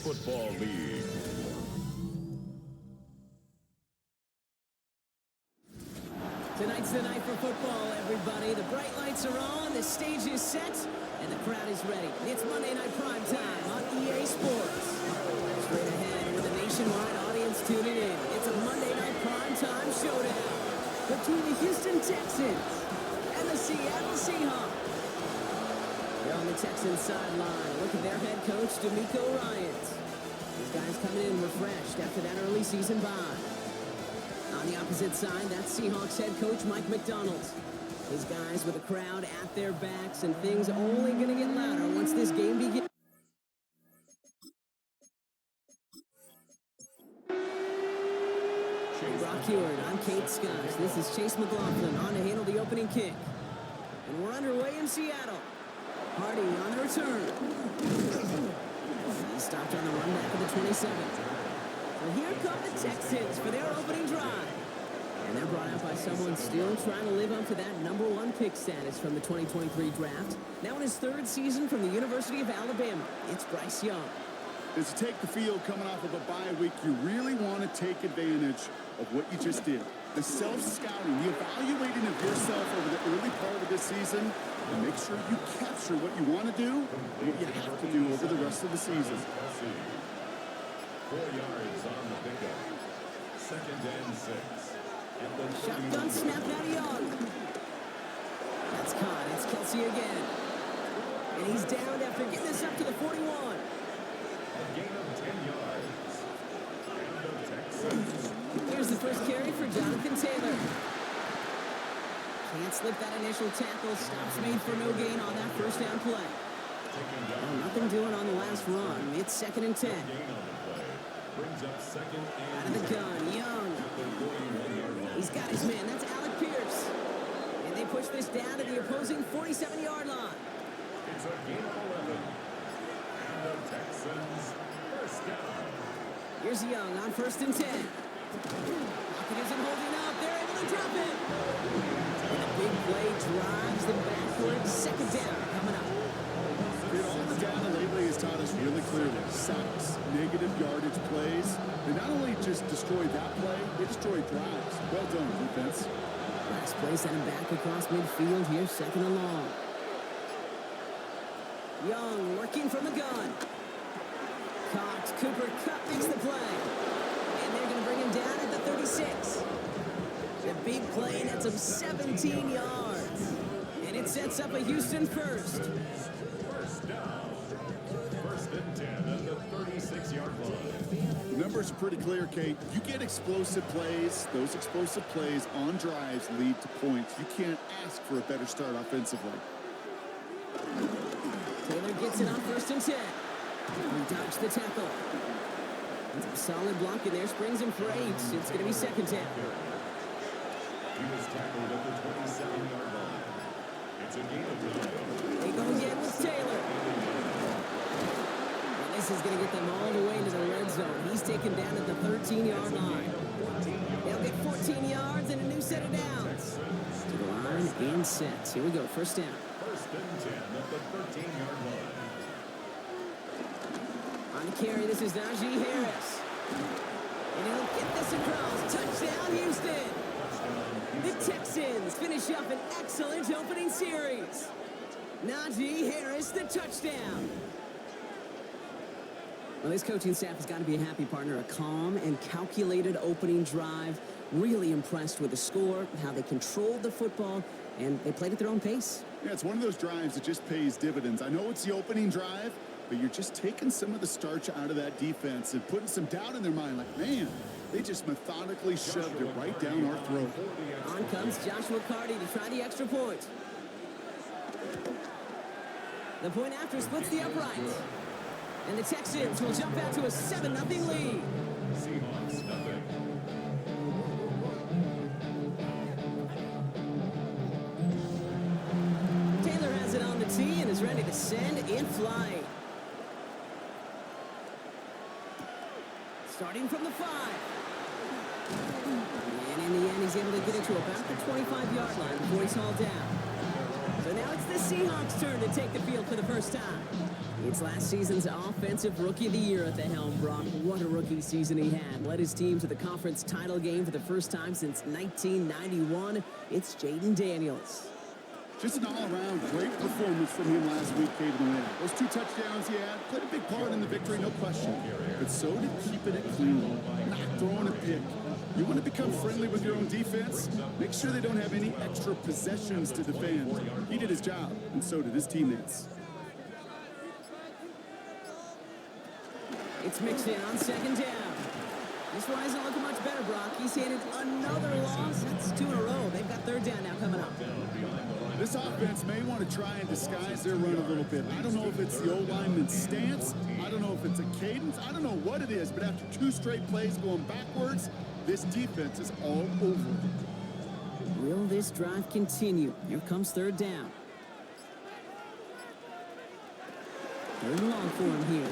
Football League. Tonight's the night for football, everybody. The bright lights are on, the stage is set, and the crowd is ready. It's Monday Night Prime Time on EA Sports. Straight ahead with a nationwide audience tuning in. It's a Monday Night Prime Time showdown between the Houston Texans and the Seattle Seahawks. They're on the Texans sideline. Look at their head coach, DeMeco Ryans. These guys coming in refreshed after that early season bye. On the opposite side, that's Seahawks head coach Mike McDonald. His guys with the crowd at their backs, and things only going to get louder once this game begins. Brock Heward, I'm Kate Scott. This is Chase McLaughlin on to handle the opening kick. And we're underway in Seattle. Hardy on the return. He stopped on the run back of the 27. Well, here come the Texans for their opening drive. And they're brought out by someone still trying to live up to that #1 pick status from the 2023 draft. Now in his third season from the University of Alabama, it's Bryce Young. As you take the field coming off of a bye week, you really want to take advantage of what you just did. The self-scouting, the evaluating of yourself over the early part of this season, and make sure you capture what you want to do and what you have to do over the rest of the season. 4 yards on the pickup. 2nd and 6. Shotgun snap out of Young. That's caught. It's Kelsey again. And he's down after getting this up to the 41. A gain of 10 yards. And the Texans. Here's the first carry for Jonathan Taylor. Can't slip that initial tackle. Stops made for no gain on that first down play. Well, nothing doing on the last run. It's 2nd and 10. Brings up 2nd and out of the gun, Young. He's got his man. That's Alec Pierce. And they push this down to the opposing 47-yard line. It's a gain of 11. And the Texans first down. Here's Young on 1st and 10. Pocket isn't holding up. They're able to drop it. And a big play drives them backwards. 2nd down coming up. All the data lately has taught us really clearly, sacks, negative yardage plays, they not only just destroy that play, they destroy drives. Well done, defense. Last play sent him back across midfield here, 2nd and long. Young working from the gun. Caught. Cooper Kupp makes the play. And they're going to bring him down at the 36. The big play nets him 17 yards. And it sets up a Houston first. First down. 1st and 10 at the 36-yard line. The numbers are pretty clear, Kate. You get explosive plays. Those explosive plays on drives lead to points. You can't ask for a better start offensively. Taylor gets it on 1st and 10. He dodged the tackle. That's a solid block in there. Springs him for 8. It's going to be 2nd down. He was tackled at the 27-yard line. It's a gain of 9. They go again with Taylor. And this is going to get them all the way into the red zone. He's taken down at the 13-yard line. They'll get 14 yards and a new set of downs. To the line and set. Here we go. 1st down. 1st and 10 at the 13-yard line. On the carry, this is Najee Harris. And he'll get this across. Touchdown, Houston. The Texans finish up an excellent opening series. Najee Harris, the touchdown. Well, this coaching staff has got to be a happy partner. A calm and calculated opening drive. Really impressed with the score, how they controlled the football, and they played at their own pace. Yeah, it's one of those drives that just pays dividends. I know it's the opening drive, but you're just taking some of the starch out of that defense and putting some doubt in their mind. Like, man, they just methodically shoved it right down our throat. On comes Joshua Carty to try the extra point. The point after splits the uprights. And the Texans will jump out to a 7-0 lead. Seahawks nothing. Taylor has it on the tee and is ready to send in flight. Starting from the 5. And in the end, he's able to get it to about the 25-yard line before he's hauled down. So And now it's the Seahawks' turn to take the field for the first time. It's last season's Offensive Rookie of the Year at the helm, Brock. What a rookie season he had. Led his team to the conference title game for the first time since 1991. It's Jaden Daniels. Just an all-around great performance from him last week, Cade, to win. Those 2 touchdowns he had played a big part in the victory, no question. But so did keeping it clean, not throwing a pick. You want to become friendly with your own defense? Make sure they don't have any extra possessions to defend. He did his job, and so did his teammates. It's mixed in on second down. This one isn't looking much better, Brock. He's handed another loss. That's 2 in a row. They've got third down now coming up. This offense may want to try and disguise their run a little bit. I don't know if it's the old lineman's stance. I don't know if it's a cadence. I don't know what it is, but after 2 straight plays going backwards, this defense is all over it. Will this drive continue? Here comes third down. Third and long for him here.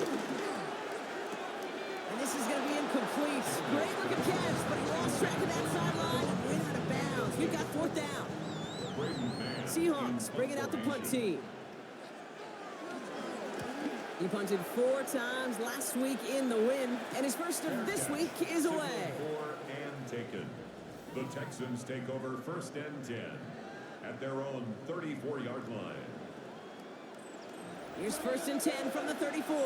And this is going to be incomplete. Great looking catch, but he lost track of that sideline and went out of bounds. We've got fourth down. Seahawks bringing out the punt team. He punted 4 times last week in the win, and his first of this week is away. And taken. The Texans take over first and 10 at their own 34-yard line. Here's first and 10 from the 34.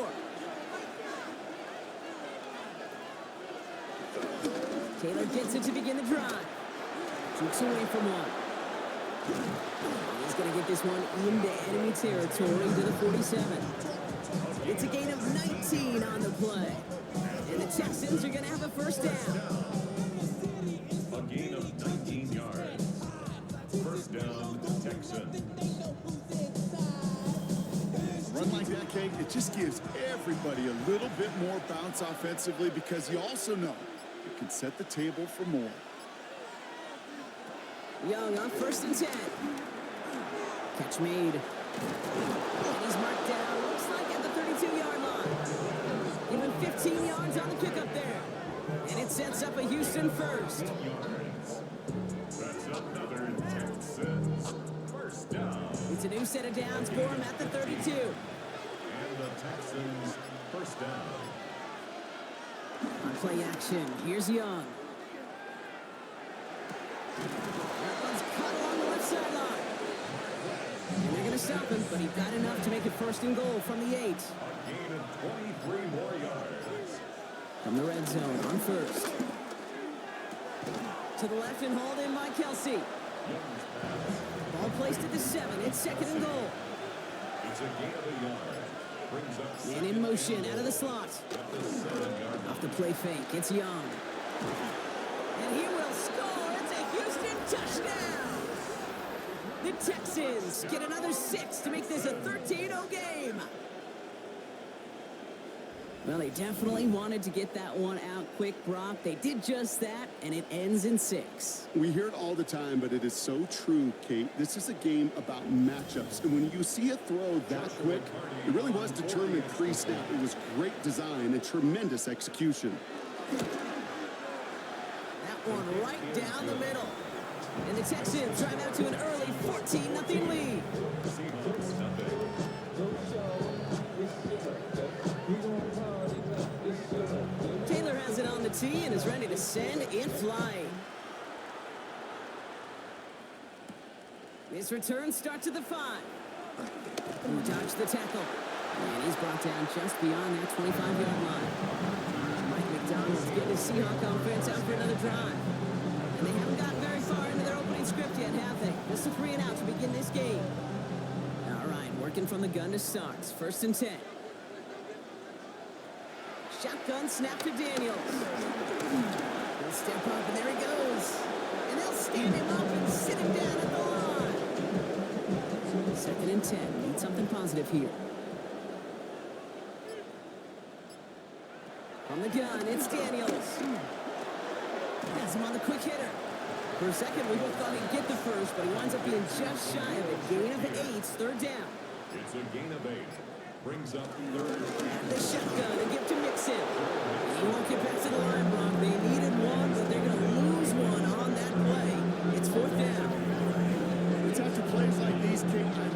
Taylor gets it to begin the drive. Jukes away from one. He's going to get this one into enemy territory to the 47. It's a gain of 19 on the play. And the Texans are going to have a first down. A gain of 19 yards. First down, Texans. Run like that, Cade, it just gives everybody a little bit more bounce offensively because you also know it can set the table for more. Young on first and 10. Catch made. And he's marked down, looks like at the 32-yard line. Give him 15 yards on the pickup there. And it sets up a Houston first. That's another Texans first down. It's a new set of downs for him at the 32. And the Texans first down. On play action, here's Young. That one's cut along the left sideline. And they're going to stop him, but he got enough to make it first and goal from the 8. A gain of 23 more yards. From the red zone on first. To the left and hauled in by Kelsey. Young's pass. Ball placed at the 7. It's second and goal. It's a gain of a yard. Brings up Man in motion out of the slot. at the 7-yard line. Off the play fake, it's Young. And he will score. It's a Houston touchdown. The Texans get another 6 to make this a 13-0 game. Well, they definitely wanted to get that one out quick, Brock. They did just that, and it ends in 6. We hear it all the time, but it is so true, Kate. This is a game about matchups. And when you see a throw that quick, it really was determined pre-snap. It was great design and tremendous execution. That one right down the middle. And the Texans drive out to an early 14-0 lead. Seahawks nothing. Taylor has it on the tee and is ready to send in flight. This return starts at the 5. Who dodged the tackle. And he's brought down just beyond that 25-yard line. Mike McDonald's getting his Seahawk offense out for another drive. And they haven't gotten very far into their opening script yet, have they? Just a 3 and out to begin this game. All right, working from the gun to start. First and 10. Shotgun snap to Daniels. He'll step up, and there he goes. And they'll stand him up and sit him down at the line. Second and 10. Need something positive here. From the gun, it's Daniels. Has him on the quick hitter. For a second, we both thought he'd get the first, but he winds up being just shy of a gain of 8. Third down. It's a gain of 8. Brings up third. And the shotgun and give to Mixon. He won't get back to the line, Brock. They needed one, but they're going to lose one on that play. It's fourth down. It's after plays like these, Kate, I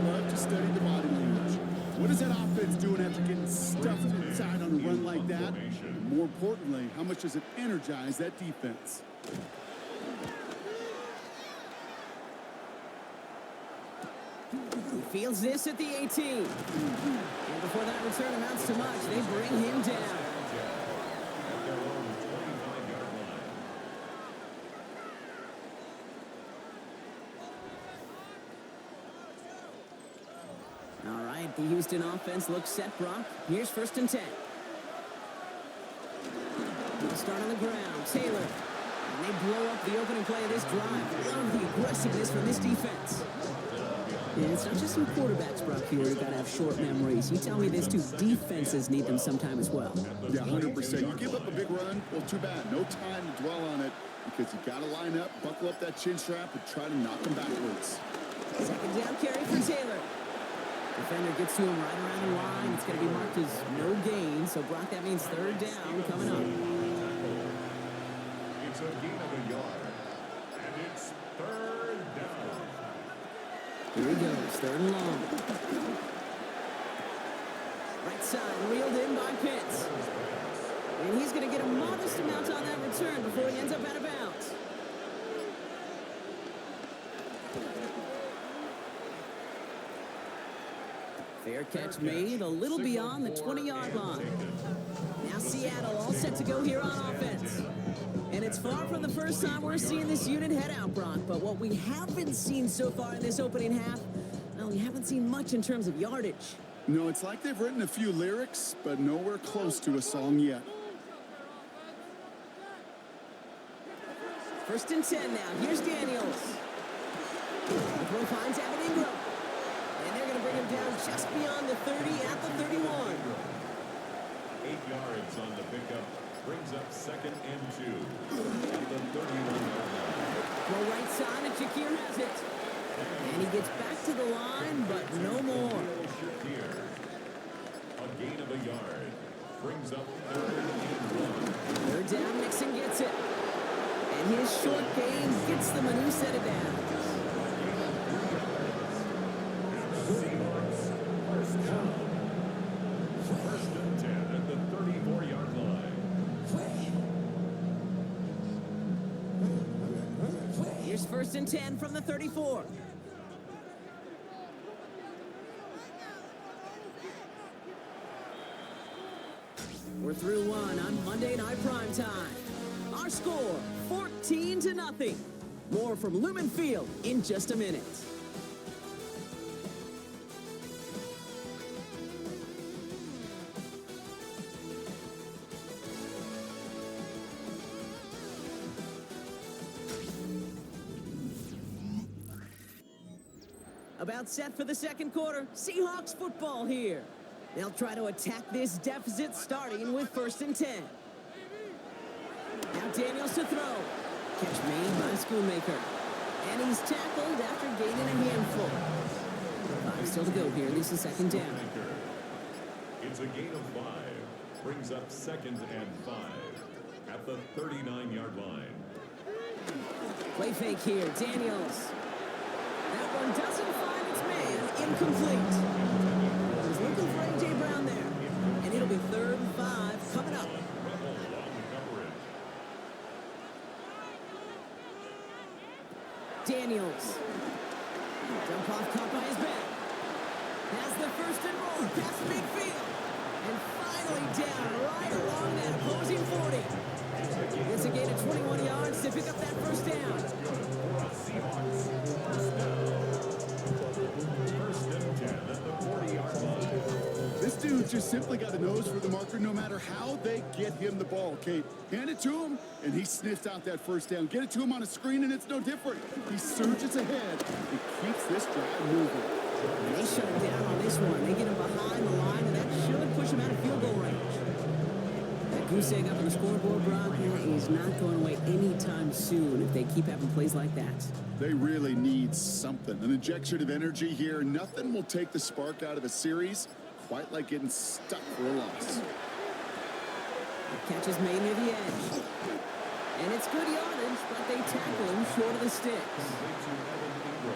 how much does it energize that defense? He fields this at the 18. And before that return amounts to much, they bring him down. At their own 25-yard line. All right, the Houston offense looks set, Brock. Here's 1st and 10. They'll start on the ground. Taylor. And they blow up the opening play of this drive. Love the aggressiveness from this defense. Yeah, it's not just some quarterbacks, Brock, here who got to have short memories. You tell me these two defenses need them sometime as well. Yeah, 100%. You give up a big run, well, too bad. No time to dwell on it because you got to line up, buckle up that chin strap, and try to knock them backwards. 2nd down carry for Taylor. Defender gets to him right around the line. It's going to be marked as no gain. So, Brock, that means 3rd down coming up. It's a gain of a yard. And it's 3rd down. Here he goes, 3rd and long. Right side, reeled in by Pitts. And he's going to get a modest amount on that return before he ends up out of bounds. Fair catch made, a little beyond the 20-yard line. Now Seattle all set to go here on offense. And it's far from the first time we're seeing this unit head out, Brock. But what we haven't seen so far in this opening half, well, we haven't seen much in terms of yardage. No, it's like they've written a few lyrics, but nowhere close to a song yet. 1st and 10 now. Here's Daniels. The throw finds Evan Ingram. And they're going to bring him down just beyond the 30 at the 31. 8 yards on the pickup. Brings up 2nd and 2 at the 31-yard line. Go right side, and Shakir has it. And he gets back to the line, but no more. Shakir. A gain of a yard. Brings up 3rd and 1. 3rd down, Mixon gets it. And his short gain gets them a new set of downs. Seahawks, 1st down. 1st and 10 at the 34-yard line. Here's 1st and 10 from the 34. We're through one on Monday Night Primetime. Our score, 14-0. More from Lumen Field in just a minute. About set for the 2nd quarter. Seahawks football here. They'll try to attack this deficit starting with 1st and 10. Now Daniels to throw. Catch made by Schoonmaker. And he's tackled after gaining a handful. 5 still to go here. This is 2nd down. It's a gain of 5. Brings up 2nd and 5 at the 39-yard line. Play fake here. Daniels. That one doesn't find its man. Incomplete. He's looking for A.J. Brown there. And it'll be 3rd and 5 coming up. Daniels. Dump off caught by his back. Has the 1st and more past midfield. And finally down right along that opposing 40. It's a gain of 21 yards to pick up that 1st down. Seahawks, 1st down. 1st and 10 at the 40-yard line. This dude just simply got a nose for the marker no matter how they get him the ball, Kate. Hand it to him, and he sniffs out that 1st down. Get it to him on a screen, and it's no different. He surges ahead and keeps this drive moving. And they shut him down on this one. They get him behind the line, and that should push him out of field goal range. That goose egg up on the scoreboard, Brock, is not going away anytime soon if they keep having plays like that. They really need something. An injection of energy here. Nothing will take the spark out of a series quite like getting stuck for a loss. The catch is made near the edge. And it's good yardage, but they tackle him short of the sticks.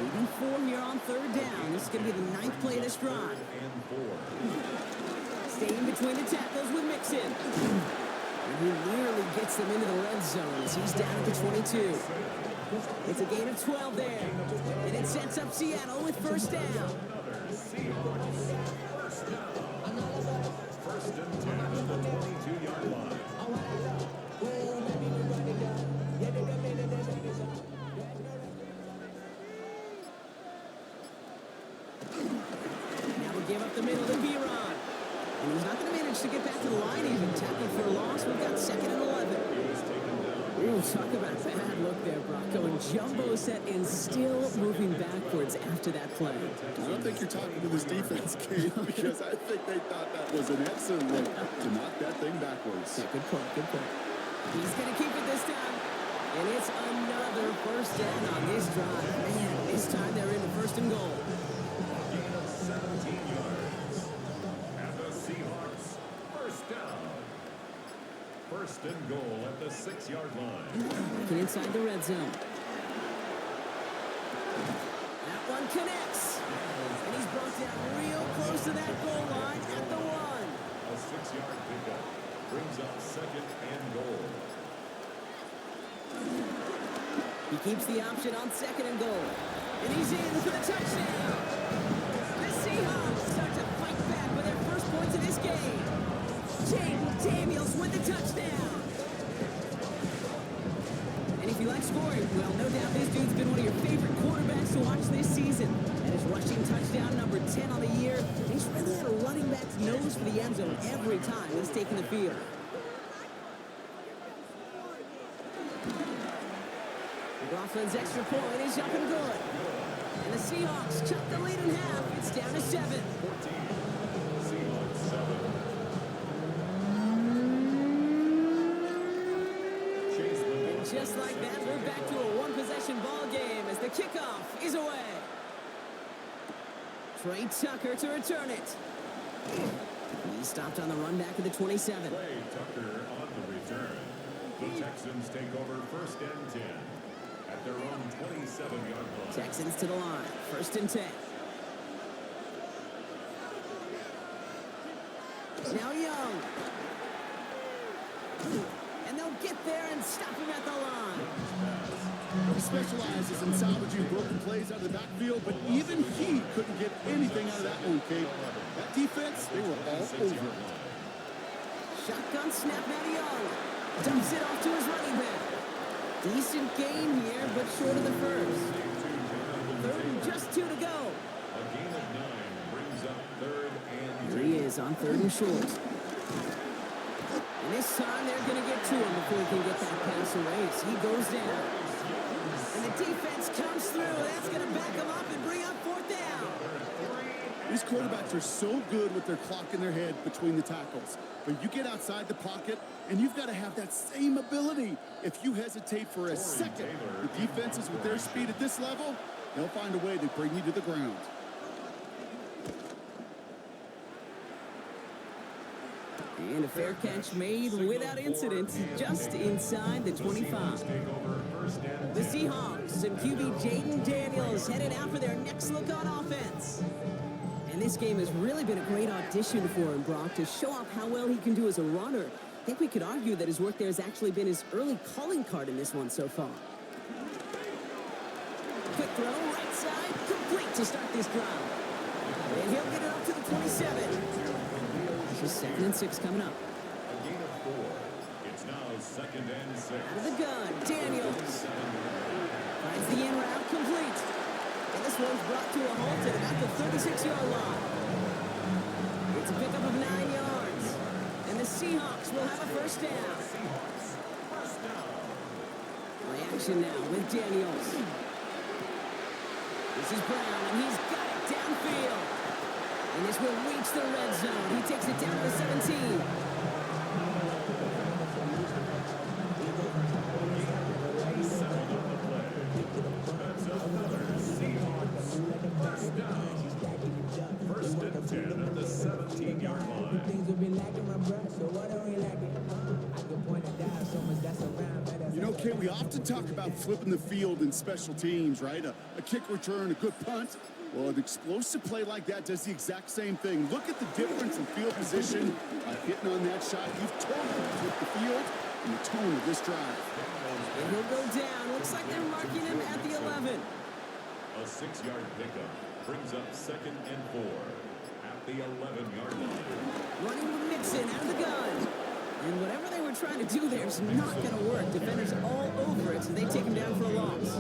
Leading 4 here on 3rd down. This is going to be the 9th play of this drive. Staying between the tackles with Mixon. And he nearly gets them into the red zone as he's down at the 22. It's a gain of 12 there. And it sets up Seattle with first down. First and 10 at the 22-yard line. Now we give up the middle to Biron. And he's not going to manage to get back to the line even. Tackled for a loss. We've got second and 11. Ooh, talk about a bad look there, Brock. Going jumbo set and still moving backwards after that play. I don't think you're talking to this defense, Kate, because I think they thought that was an excellent look to knock that thing backwards. Yeah, good point, good point. He's going to keep it this time. And it's another first down on this drive. Man, this time they're in the first and goal. 17 yards. And the Seahawks, first down. First and goal at the 6-yard line. Looking inside the red zone. That one connects. And he's brought down real close to that goal line at the 1. A 6-yard pickup brings up second and goal. He keeps the option on second and goal. And he's in for the touchdown. The Seahawks start to fight back with their first points of this game. Jaden Daniels with the touchdown. And if you like scoring, well, no doubt this dude's been one of your favorite quarterbacks to watch this season. And his rushing touchdown, number 10 on the year. And he's really had a running back's nose for the end zone every time he's taken the field. McLaughlin's extra point is up and good. And the Seahawks cut the lead in half. It's down to 7. 14. Seahawks 7. And just like that, we're back to a one-possession ball game as the kickoff is away. Trey Tucker to return it. He stopped on the run back at the 27. Trey Tucker on the return. The Texans take over first and 10 at their own 27-yard line. Texans to the line. First and 10. Now Young. And they'll get there and stop him at the line. He specializes in salvaging broken plays out of the backfield, but even he couldn't get anything out of that one, Kate. That defense, they were all over it. Shotgun snap now to Young. Dumps it off to his running back. Decent gain here, but short of the first. Third and just 2 to go. A gain of 9 brings up third and 2. Here he is on third and short. And this time they're going to get to him before he can get that pass away. So he goes down. And the defense comes through. That's going to back him up and bring up fourth down. These quarterbacks are so good with their clock in their head between the tackles. But you get outside the pocket, and you've got to have that same ability. If you hesitate for a second, the defenses with their speed at this level, they'll find a way to bring you to the ground. And a fair catch made without incident, just inside the 25. The Seahawks and QB Jaden Daniels headed out for their next look on offense. And this game has really been a great audition for him, Brock, to show off how well he can do as a runner. I think we could argue that his work there has actually been his early calling card in this one so far. Quick throw, right side, complete to start this drive. And he'll get it up to the 27. This is 2nd and 6 coming up. A gain of 4. It's now 2nd and 6. Out of the gun, Daniels. Finds the in route complete. And this one's brought to a halt at about the 36-yard line. It's a pickup of 9 yards. And the Seahawks will have a first down. Play action now with Daniels. This is Brown, and he's got it downfield. And this will reach the red zone. He takes it down to the 17. First and 10 at the 17-yard line. You know, Kate, we often talk about flipping the field in special teams, right? A kick return, a good punt. Well, an explosive play like that does the exact same thing. Look at the difference in field position. By hitting on that shot, you've totally flipped the field and the tone of this drive. And he'll go down. Looks like they're marking him at the 11. A 6-yard pickup brings up 2nd and 4 at the 11-yard line. Running with Mixon out of the gun. And whatever they were trying to do there is not going to work. Defenders all over it, so they take him down for a loss.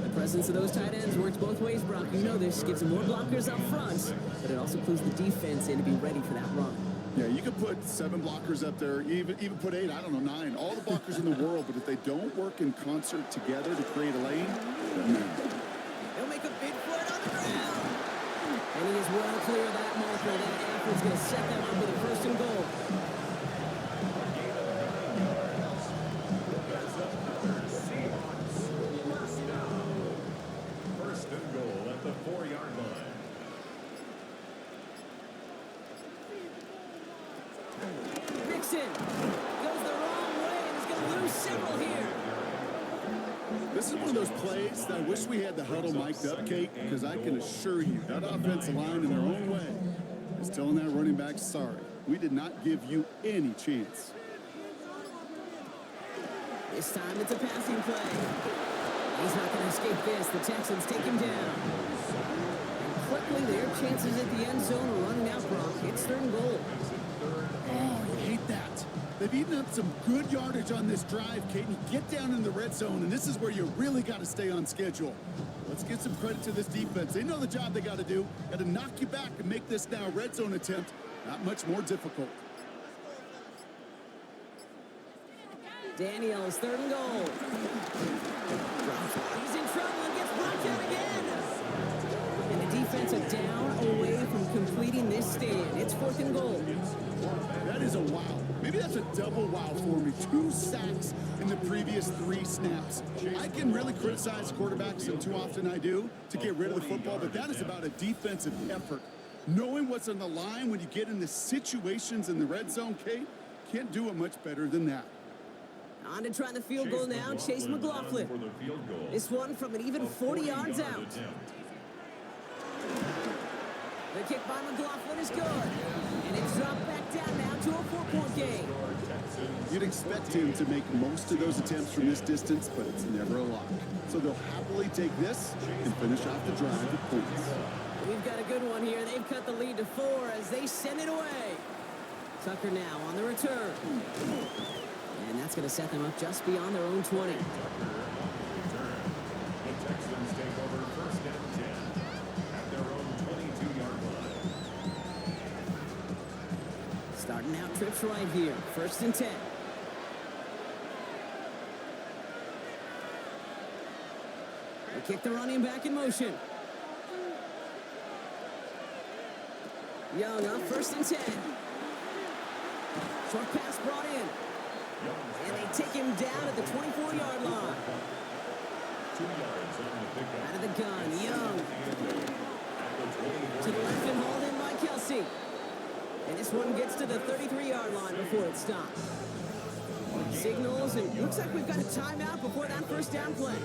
The presence of those tight ends works both ways, Brock. You know this. Gives them more blockers up front, but it also clues the defense in to be ready for that run. Yeah, you could put 7 blockers up there, even put 8, I don't know, 9. All the blockers in the world, but if they don't work in concert together to create a lane, then they'll make a big for it on the ground. And he is well clear of that marker. That effort's going to set them up with a 1st and goal. First and goal at the 4-yard line. Mixon goes the wrong way and is going to lose several here. this is one of those plays that I wish we had the huddle mic'd up, Kate, because I can assure you that offensive line in their own way is telling that running back, sorry, we did not give you any chance. This time it's a passing play. He's not going to escape this. The Texans take him down. And quickly, their chances at the end zone are running out, Brock. It's 3rd and goal. Oh, I hate that. They've eaten up some good yardage on this drive, Kate. And you get down in the red zone, and this is where you really got to stay on schedule. Let's give some credit to this defense. They know the job they got to do. Got to knock you back and make this now red zone attempt not much more difficult. Daniels, 3rd and goal. He's in trouble and gets blocked out again. And the defense are down away from completing this stand. It's 4th and goal. That is a wow. Maybe that's a double wow for me. 2 sacks in the previous 3 snaps. I can really criticize quarterbacks, and too often I do, to get rid of the football, but that is about a defensive effort. Knowing what's on the line when you get into situations in the red zone, Kate, can't do it much better than that. On to try the field goal now, Chase McLaughlin. This one from an even 40 yards out. The kick by McLaughlin is good. And it's dropped back down now to a 4-point game. You'd expect him to make most of those attempts from this distance, but it's never a lock. So they'll happily take this and finish off the drive with points. We've got a good one here. They've cut the lead to 4 as they send it away. Tucker now on the return. And that's going to set them up just beyond their own 20. The Texans take over 1st and 10 at their own 22-yard line. Starting out trips right here. 1st and 10. They kick the running back in motion. Young up 1st and 10. Short pass brought in. And they take him down at the 24-yard line. 2 yards on the pickup. Out of the gun, Young. To the left and hauled in by Kelsey. And this one gets to the 33-yard line before it stops. Signals, and looks like we've got a timeout before that 1st down play.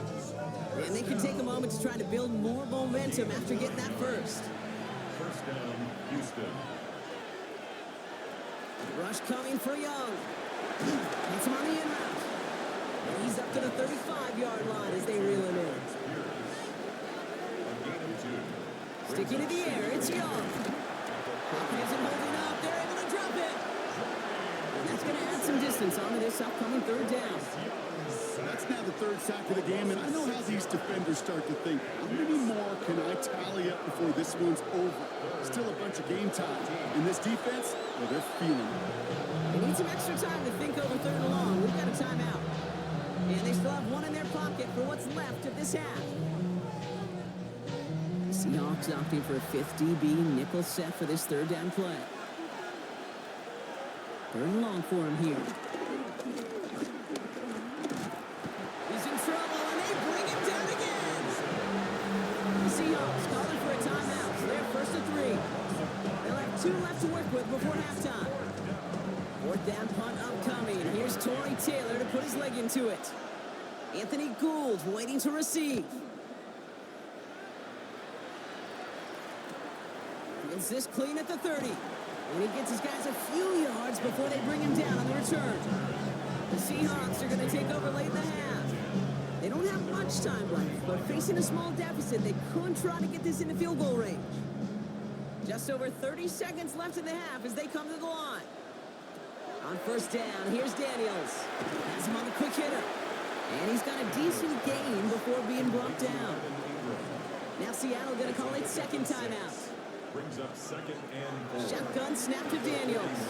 And they can take a moment to try to build more momentum after getting that first. 1st down, Houston. Rush coming for Young. It's him on the in route. And he's up to the 35-yard line as they reel him in. Sticking to the air, it's Young. Hopkins isn't holding up. They're able to drop it. And that's going to add some distance onto this upcoming 3rd down. That's now the 3rd sack of the game, and I know how these defenders start to think, how many more can I tally up before this one's over? Still a bunch of game time. And this defense, well, they're feeling it. They need some extra time to think over 3rd and long. We've got a timeout. And they still have one in their pocket for what's left of this half. The Seahawks opting for a 5th DB nickel set for this 3rd down play. 3rd and long for him here. He's in trouble, and they bring him down again. The Seahawks calling for a timeout, so they're 1st and 3. They'll have 2 left to work with before halftime. 4th down punt upcoming. Here's Torrey Taylor to put his leg into it. Anthony Gould waiting to receive. Fields this clean at the 30. And he gets his guys a few yards before they bring him down on the return. The Seahawks are going to take over late in the half. They don't have much time left, but facing a small deficit, they could try to get this into field goal range. Just over 30 seconds left in the half as they come to the line. On first down, here's Daniels. Has him on the quick hitter. And he's got a decent gain before being brought down. Now Seattle going to call it second timeout. Brings up second and 4. Shotgun snap to Daniels.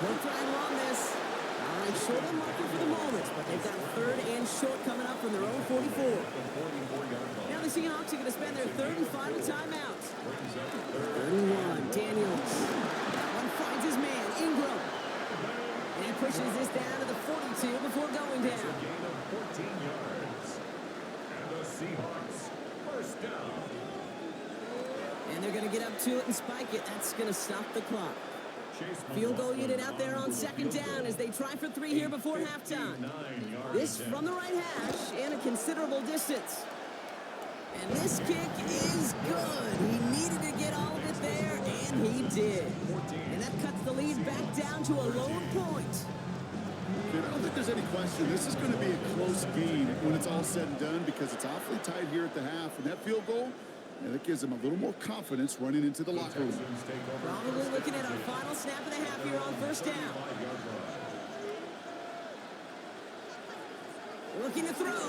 They'll try and run this. All right, short on marker for the moment, but they've got third and short coming up from their own 44. Now the Seahawks are going to spend their third and final timeout. 31, Daniels. That one finds his man, Ingram. And he pushes this down to the 42 before going down. A gain of 14 yards. And the Seahawks first down. And they're going to get up to it and spike it. That's going to stop the clock. Field goal unit out there on second down as they try for 3 here before halftime. This from the right hash and a considerable distance. And this kick is good. He needed to get all of it there, and he did. And that cuts the lead back down to a lower point. I don't think there's any question. This is going to be a close game when it's all said and done because it's awfully tight here at the half. And that field goal, that gives them a little more confidence running into the locker room. Probably looking at our final snap of the half here on first down. Looking to throw.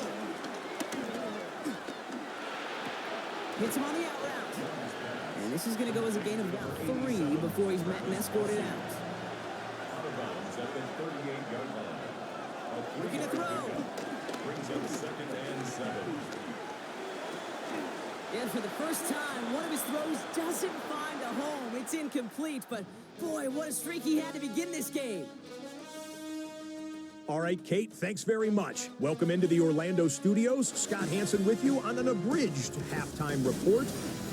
Hits him on the out route. And this is going to go as a gain of about 3 before he's met and escorted out. Out of bounds at the 38-yard line. Looking to throw. Brings up second and 7. And for the first time, one of his throws doesn't find a home. It's incomplete, but boy, what a streak he had to begin this game. All right, Kate, thanks very much. Welcome into the Orlando studios. Scott Hansen with you on an abridged halftime report.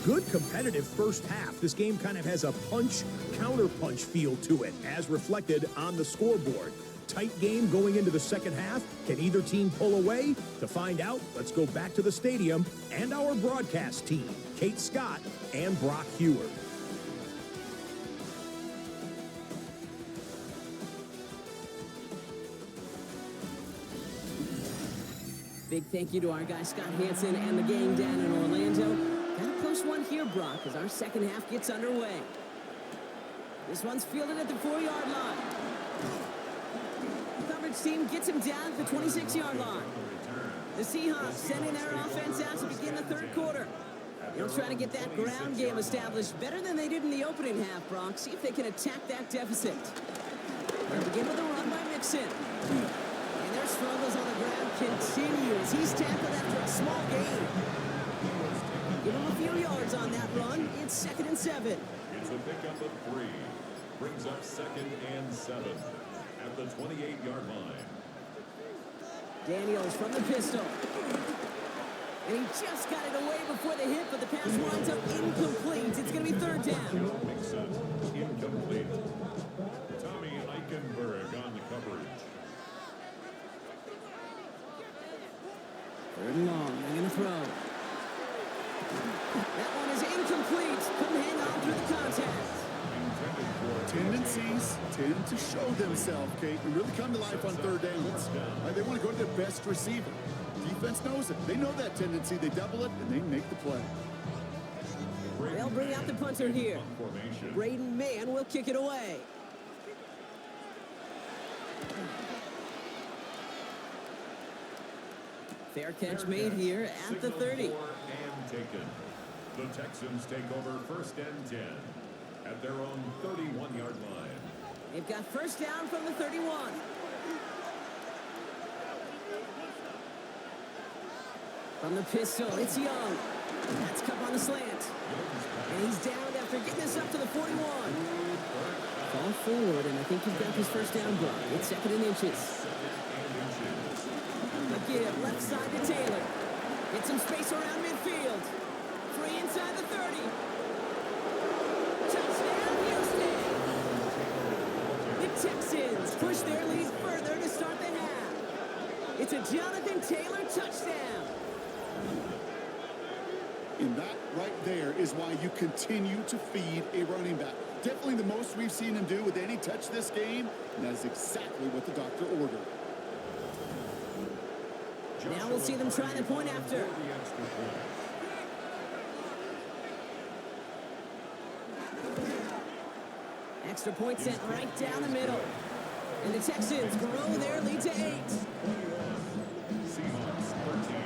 Good competitive first half. This game kind of has a punch-counter-punch feel to it, as reflected on the scoreboard. Tight game going into the second half. Can either team pull away? To find out, let's go back to the stadium and our broadcast team, Kate Scott and Brock Hewer. Big thank you to our guy Scott Hansen and the gang down in Orlando. Got a close one here, Brock, as our second half gets underway. This one's fielded at the 4-yard line. The coverage team gets him down at the 26-yard line. The Seahawks sending their offense out to begin the third quarter. They'll try to get that ground game established better than they did in the opening half, Brock. See if they can attack that deficit. They'll begin with a run by Mixon. And their struggles on the ground continue as he's tackled after a small gain. Give him a few yards on that run. It's second and 7. It's a pickup of 3. Brings up second and 7 at the 28-yard line. Daniels from the pistol. And he just got it away before the hit, but the pass winds up incomplete. It's going to be third down. Mixon, incomplete. Tommy Eichenberg on the coverage. Third and long. They're going to throw. That one is incomplete. Couldn't hang on through the contact. Tendencies tend to show themselves, Kate, and really come to life on third downs. They want to go to their best receiver. Defense knows it. They know that tendency. They double it, and they make the play. They'll bring out the punter here. Braden Mann will kick it away. Fair catch made here at the 30. And taken. The Texans take over first and 10 at their own 31-yard line. They've got first down from the 31. From the pistol, it's Young. That's Cup on the slant. And he's down after getting this up to the 41. Fall forward, and I think he's got his first down block. It's second and inches. The give, left side to Taylor. Get some space around midfield. Free inside the 30. Touchdown, Houston! The Texans push their lead further to start the half. It's a Jonathan Taylor touchdown. And that right there is why you continue to feed a running back. Definitely the most we've seen him do with any touch this game, and that is exactly what the doctor ordered. Now we'll see them try the point after. Extra point sent right down the middle. And the Texans grow their lead to 8.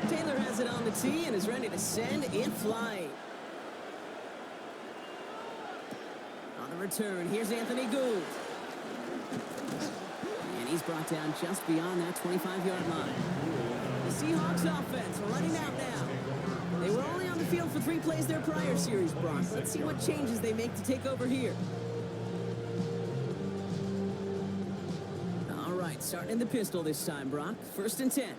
Taylor has it on the tee and is ready to send in flight. On the return, here's Anthony Gould. And he's brought down just beyond that 25-yard line. The Seahawks offense running out now. They were only on the field for 3 plays their prior series, Brock. Let's see what changes they make to take over here. All right, starting in the pistol this time, Brock. 1st and 10.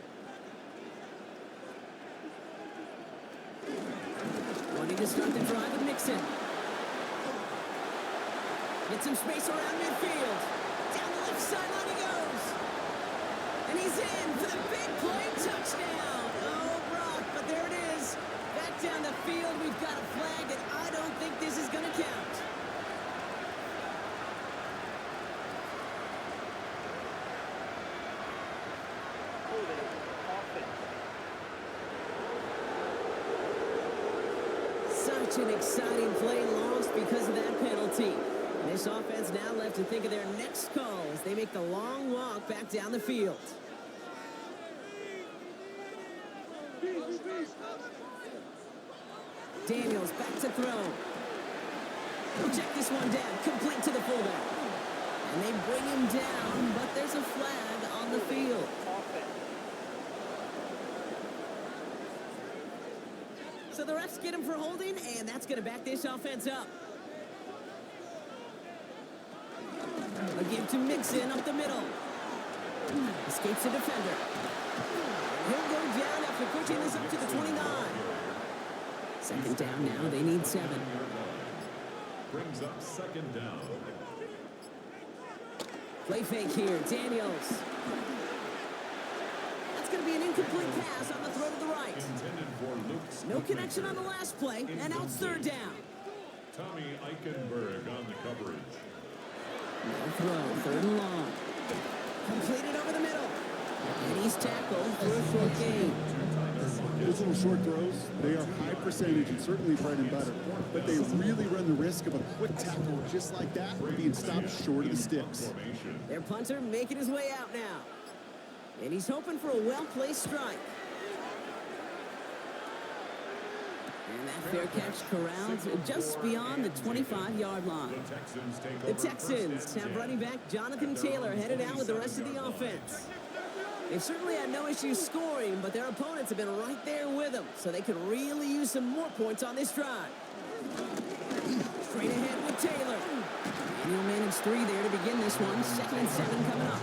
Wanting to start the drive with Mixon. Get some space around midfield. Down the left sideline he goes. And he's in for the big play touchdown. Oh, Brock, but there it is. Back down the field, we've got a flag, and I don't think this is going to count. Such an exciting play lost because of that penalty. And this offense now left to think of their next call as they make the long walk back down the field. Daniels back to throw. Check this one down, complete to the fullback. And they bring him down, but there's a flag on the field. So the refs get him for holding, and that's going to back this offense up. A give to Mixon up the middle. Escapes the defender. He'll go down after pushing this up to the 29. 2nd down now. They need 7. Brings up 2nd down. Play fake here. Daniels. That's going to be an incomplete pass on the throw to the right. No connection on the last play, and now it's 3rd down. Tommy Eichenberg on the coverage. No throw, 3rd and long. Completed over the middle. And he's tackled for a short gain. Those little short throws, they are high percentage and certainly bread and butter. But they really run the risk of a quick tackle just like that being stopped short of the sticks. Their punter making his way out now. And he's hoping for a well-placed strike. And that fair catch corralled just beyond the 25-yard line. The Texans have running back Jonathan Taylor headed out with the rest of the offense. They've certainly had no issues scoring, but their opponents have been right there with them, so they could really use some more points on this drive. Straight ahead with Taylor. And he'll manage 3 there to begin this one. 2nd and 7 coming up.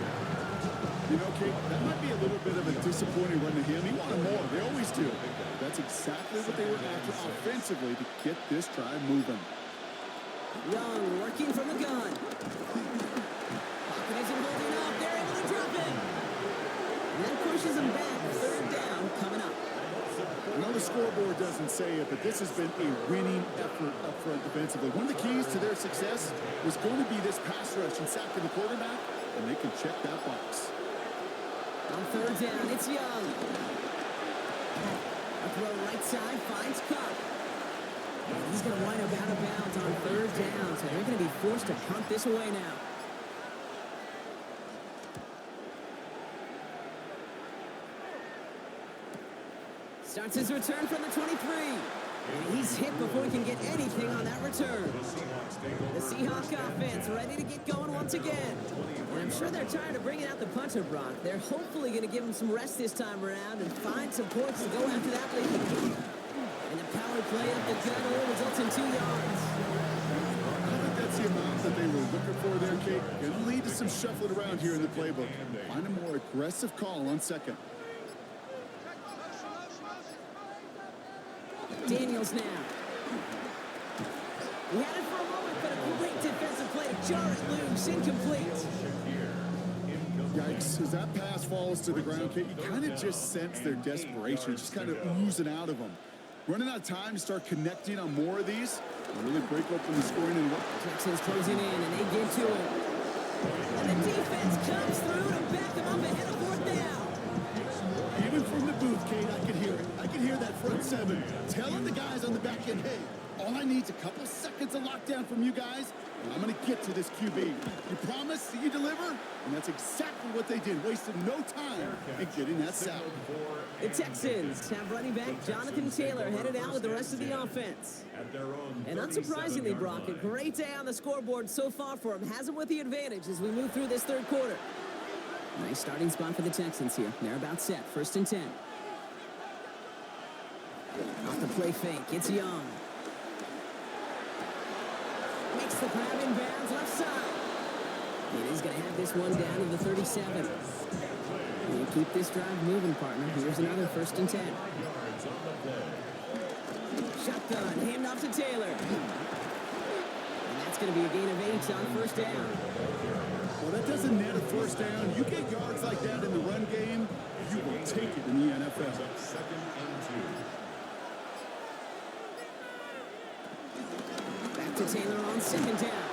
You know, Kate, that might be a little bit of a disappointing run to him. He wanted more. They always do. That's exactly what they were after offensively to get this drive moving. Young working from the gun. Pocket isn't holding up. They're able to drop it. And that pushes them back. 3rd down coming up. I know the scoreboard doesn't say it, but this has been a winning effort up front defensively. One of the keys to their success was going to be this pass rush and sacking the quarterback, and they can check that box. On 3rd down, it's Young. A throw right side, finds Cup. And he's going to wind up out of bounds on 3rd down, so they're going to be forced to punt this away now. Starts his return from the 23. And he's hit before he can get anything on that return. The Seahawks offense ready to get going once again. And I'm sure they're tired of bringing out the punter, Brock. They're hopefully going to give him some rest this time around and find some points to go after that lead. And the power play up the gut results in 2 yards. I think that's the amount that they were looking for there, Kate. Going to lead to some shuffling around here in the playbook. Find a more aggressive call on 2nd. Daniels now. He had it for a moment, but a great defensive play to jar it loose, incomplete. Yikes, as that pass falls to the ground, Kate, you kind of just sense their desperation, just kind of oozing out of them. Running out of time to start connecting on more of these and really break open the scoring and work. Texans closing in, and they get to it. And the defense comes through to back them up ahead of fourth down. Even from the booth, Kate, I could hear it. I could hear that front seven telling the guys on the back end, hey, all I need is a couple seconds of lockdown from you guys, and I'm going to get to this QB. You promise that you deliver? And that's exactly what they did, wasting no time in getting that sack. The Texans have running back Jonathan Taylor headed out with the rest of the offense. And unsurprisingly, Brock, a great day on the scoreboard so far for him. Has him with the advantage as we move through this third quarter. Nice starting spot for the Texans here. They're about set. 1st and 10. Off the play fake. It's Young. Makes the grab in bounds left side. And he's going to have this one down to the 37. And keep this drive moving, partner. Here's another 1st and 10. Shotgun. Hand off to Taylor. And that's going to be a gain of 8 on 1st down. Well, that doesn't net a 1st down. You get yards like that in the run game, you will take it in the NFL. 2nd and 2. Back to Taylor on 2nd down.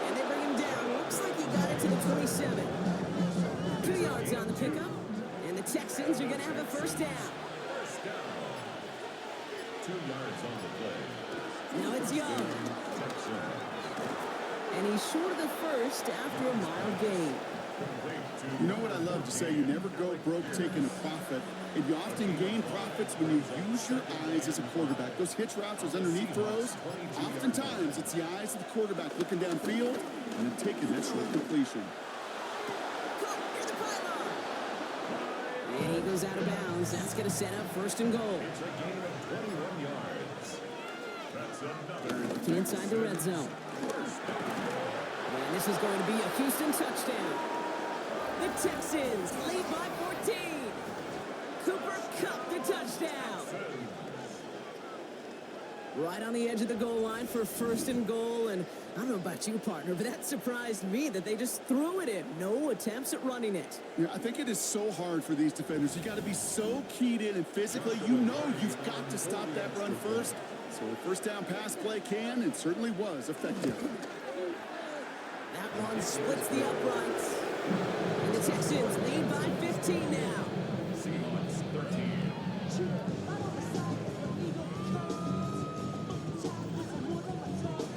And they bring him down. Looks like he got it to the 27. 2 yards on the pickup. And the Texans are going to have a 1st down. 2 yards on the play. Now it's Young. And he's short of the 1st after a mild gain. You know what I love to say? You never go broke taking a profit. And you often gain profits when you use your eyes as a quarterback. Those hitch routes, those underneath throws, oftentimes it's the eyes of the quarterback looking downfield and then taking that short completion. Here's the pylon. And he goes out of bounds. That's going to set up 1st and goal. It's a gain of 21 yards. That's another. Looking inside the red zone. And this is going to be a Houston touchdown. The Texans lead by 14. Cooper Kupp the touchdown. Right on the edge of the goal line for 1st and goal. And I don't know about you, partner, but that surprised me that they just threw it in. No attempts at running it. Yeah, I think it is so hard for these defenders. You got to be so keyed in and physically, you know you've got to stop that run first. So a 1st down pass play can and certainly was effective. That one splits the uprights. And the Texans lead by 15 now. Seahawks 13.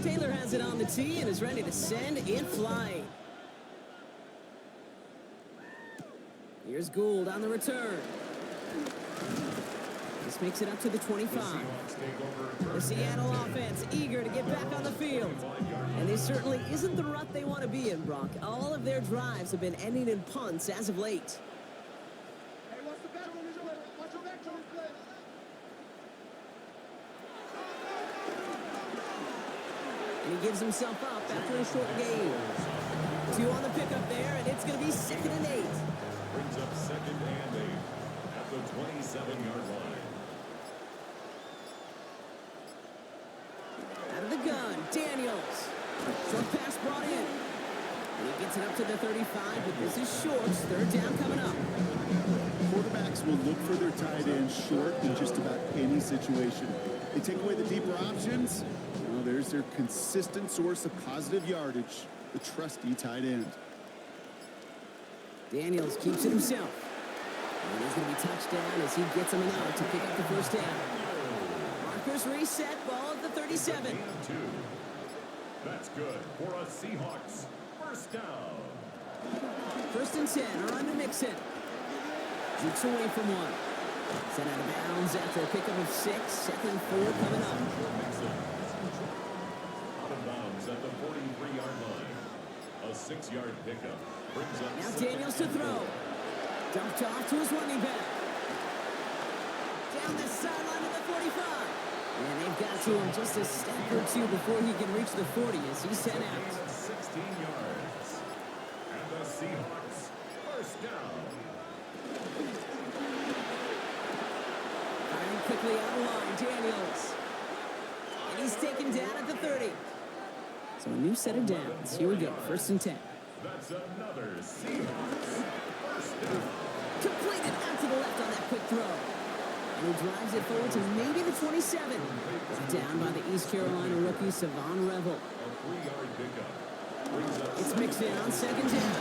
Taylor has it on the tee and is ready to send it flying. Here's Gould on the return. This makes it up to the 25. The Seattle offense eager to get back on the field. And this certainly isn't the rut they want to be in, Brock. All of their drives have been ending in punts as of late. And he gives himself up after a short gain. 2 on the pickup there, and it's going to be 2nd and 8. Brings up 2nd and 8 at the 27-yard line. Out of the gun, Daniels. Short pass brought in. And he gets it up to the 35, but this is short. 3rd down coming up. Quarterbacks will look for their tight end short in just about any situation. They take away the deeper options. Well, there's their consistent source of positive yardage, the trusty tight end. Daniels keeps it himself. And he's going to be touchdown as he gets him enough to pick up the 1st down. Markers reset, ball at the 37. Gain of 2. That's good for a Seahawks 1st down. 1st and 10 are under Mixon. Jukes away from one. Sent out of bounds after a pickup of 6. 2nd and 4 coming up. Out of bounds at the 43-yard line. A 6-yard pickup brings up. Now Daniels to throw. Dumped off to his running back. Down the sideline to the 45. And they've got to him just a step or 2 before he can reach the 40 as he's sent out. 16 yards. And the Seahawks 1st down. Firing quickly out of line, Daniels. And he's taken down at the 30. So a new set of downs. Here we go, 1st and 10. That's another Seahawks 1st down. Completed out to the left on that quick throw. And he drives it forward to maybe the 27. Down by the East Carolina rookie, Savon Revel. A 3-yard pickup. Brings up It's mixed in on second down.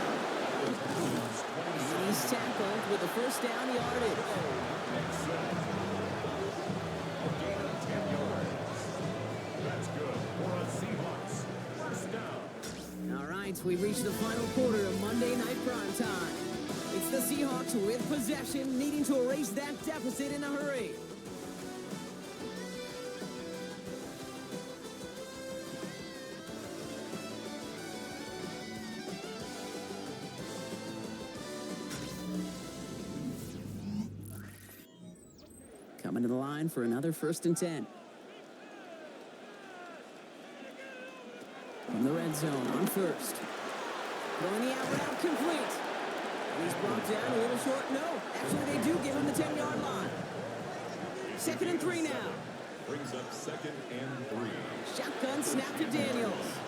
And he's tackled with the first down yardage. a gain of 10 yards. That's good for a Seahawks first down. All right, we've reached the final quarter of Monday Night Primetime. It's the Seahawks with possession, needing to erase that deficit in a hurry. Coming to the line for another 1st and 10. From the red zone on first. Throwing the out route complete. And he's brought down a little short. No, actually they do give him the 10-yard line. 2nd and 3 now. Brings up 2nd and 3. Shotgun snap to Daniels.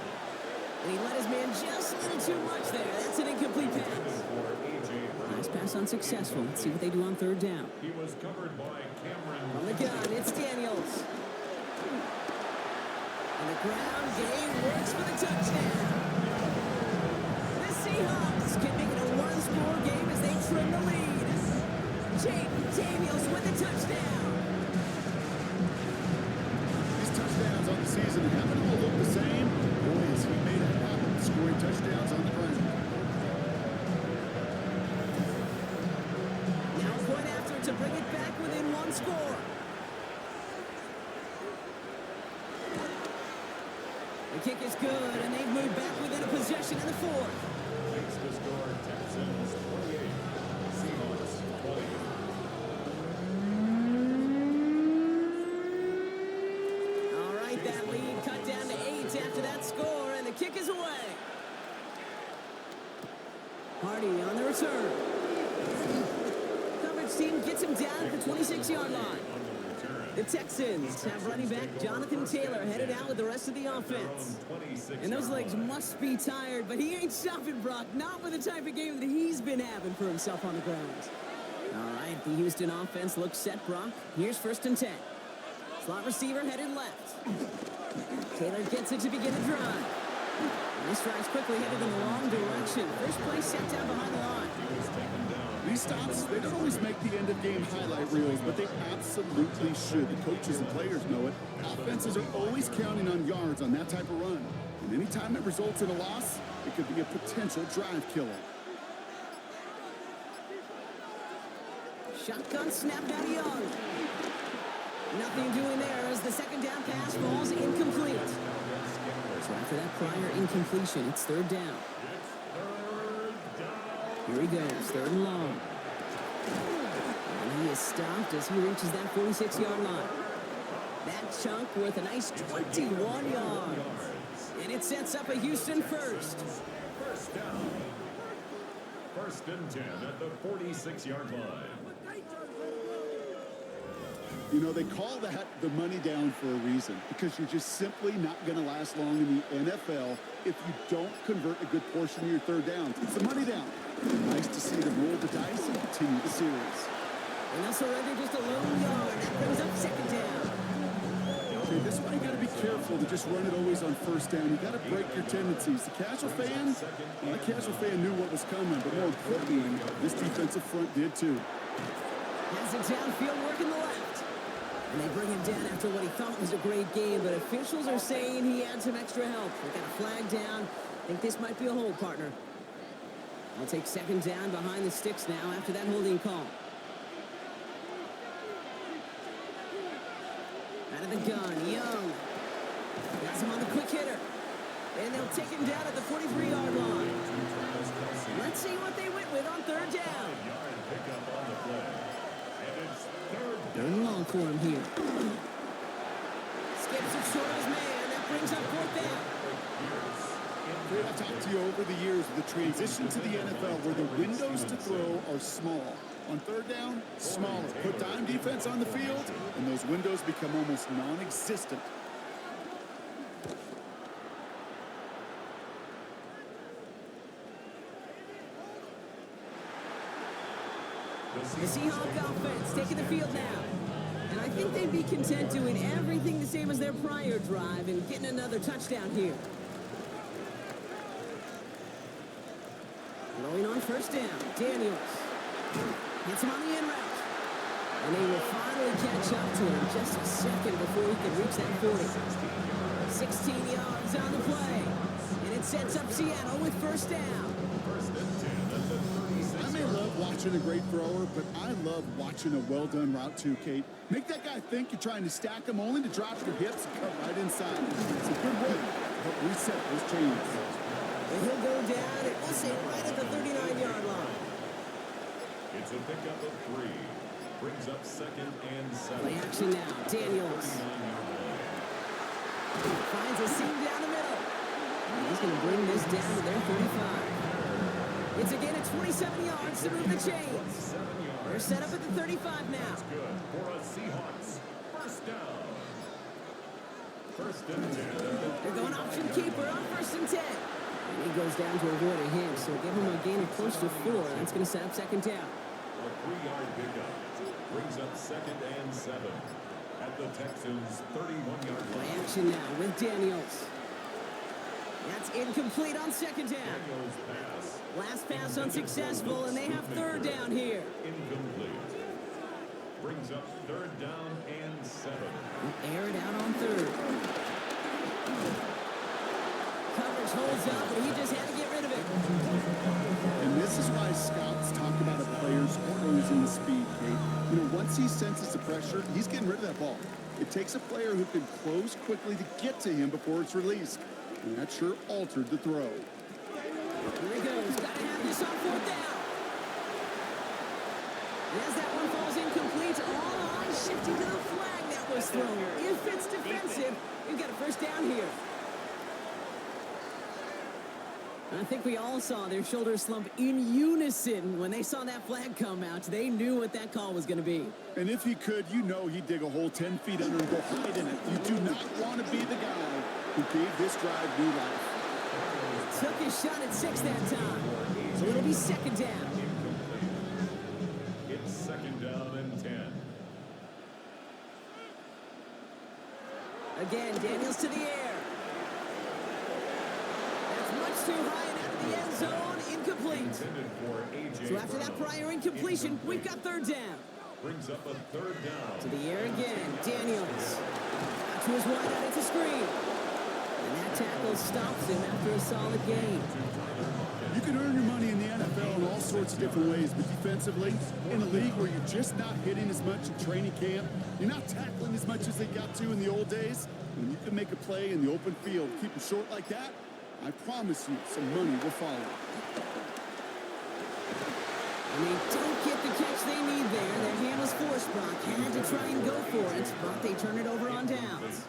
And he let his man just a little too much there. That's an incomplete pass. Nice pass unsuccessful. Let's see what they do on 3rd down. He was covered by Cameron. On the gun, it's Daniels. And the ground game works for the touchdown. The Seahawks can make it a one-score game as they trim the lead. Jaden Daniels with the touchdown. These touchdowns on the season haven't all looked the same. Boy, has he made it happen, scoring touchdowns on the ground. Now a point after to bring it back within one score. The kick is good, and they've moved back within a possession in the 4th. Makes the score Texans 28. Seahawks 20. All right, that lead cut down to 8 after that score, and the kick is away. Hardy on the return. Coverage team gets him down at the 26-yard line. The Texans have running back Jonathan Taylor headed out with the rest of the offense. And those legs must be tired, but he ain't stopping, Brock. Not with the type of game that he's been having for himself on the ground. All right, the Houston offense looks set, Brock. Here's 1st and 10. Slot receiver headed left. Taylor gets it to begin the drive. And this drive's quickly headed in the wrong direction. First play set down behind the line. These stops, they don't always make the end-of-game highlight reels, but they absolutely should. The coaches and players know it. Offenses are always counting on yards on that type of run. And anytime it results in a loss, it could be a potential drive killer. Shotgun snap now to Young. Nothing doing there as the 2nd down pass falls incomplete. So after that prior incompletion, it's 3rd down. Here he goes, 3rd and long. And he is stopped as he reaches that 46-yard line. That chunk worth a nice 21 yards. And it sets up a Houston first. First down. 1st and 10 at the 46-yard line. You know, they call that the money down for a reason, because you're just simply not going to last long in the NFL if you don't convert a good portion of your 3rd down. It's the money down. Nice to see them roll the dice and continue the series. And they'll surrender just a lone yard. That brings up 2nd down. Okay, this is why you got to be careful to just run it always on 1st down. You got to break your tendencies. The casual fan knew what was coming, but more importantly, this defensive front did too. Has it downfield working the left. And they bring him down after what he thought was a great game, but officials are saying he had some extra help. They got a flag down. I think this might be a hold, partner. I'll take 2nd down behind the sticks now after that holding call. Out of the gun, Young. Has him on the quick hitter. And they'll take him down at the 43-yard line. Let's see what they went with on 3rd down. Third and long for him here. Skips it short of his man. That brings up 4th down. I've talked to you over the years of the transition to the NFL where the windows to throw are small. On 3rd down, smaller. Put dime defense on the field, and those windows become almost non-existent. The Seahawks offense taking the field now. And I think they'd be content doing everything the same as their prior drive and getting another touchdown here. Going on first down, Daniels. Hits him on the in route. And they will finally catch up to him just a second before he can reach that 40. 16 yards on the play. And it sets up Seattle with first down. I may love watching a great thrower, but I love watching a well-done route too, Kate. Make that guy think you're trying to stack him only to drop your hips and cut right inside. It's a good way to help reset those chains. And he'll go down, and we'll say right at the 39-yard line. It's a pickup of 3. Brings up second and 7. Play action now, Daniels. Finds a seam down the middle. And he's going to bring this down to their 35. It's again at 27 yards to move the chains. They're set up at the 35 now. That's good for a Seahawks. First down. First and 10. They're going option keeper on first and 10. And he goes down to avoid a hit, so give him a gain of close to 4. That's going to set up second down. A 3-yard pickup. Brings up second and 7. At the Texans' 31-yard Play line. action now with Daniels. That's incomplete on second down. Daniels pass. Last pass unsuccessful, and they have third down here. Incomplete. Brings up third down and 7. Air it out on third. Coverage holds up, but he just had to get rid of it. And this is why scouts talk about a player's closing speed, Kate. You know, once he senses the pressure, he's getting rid of that ball. It takes a player who can close quickly to get to him before it's released. And that sure altered the throw. Here he goes. Got to have this on fourth down. And as that one falls incomplete, all eyes shifting to the flag that was thrown. If it's defensive, we've got a first down here. I think we all saw their shoulders slump in unison when they saw that flag come out. They knew what that call was going to be. And if he could, you know he'd dig a hole 10 feet under and go hide in it. You do not want to be the guy who gave this drive new life. Took his shot at 6 that time. So it'll be second down. It's second down and 10. Again, Daniels to the air. That's much too high and out of the end zone. Incomplete. Intended for A.J. So after that prior incompletion, we've got third down. Brings up a third down. To the air again, Daniels. Out to his wide out, it's a screen. And that tackle stops him after a solid gain. You can earn your money in the NFL in all sorts of different ways, but defensively, in a league where you're just not hitting as much in training camp, you're not tackling as much as they got to in the old days, when you can make a play in the open field, keep it short like that, I promise you some money will follow. And they don't get the catch they need there. Their hand was forced, Brock. Had to try and go for it, but they turn it over on downs.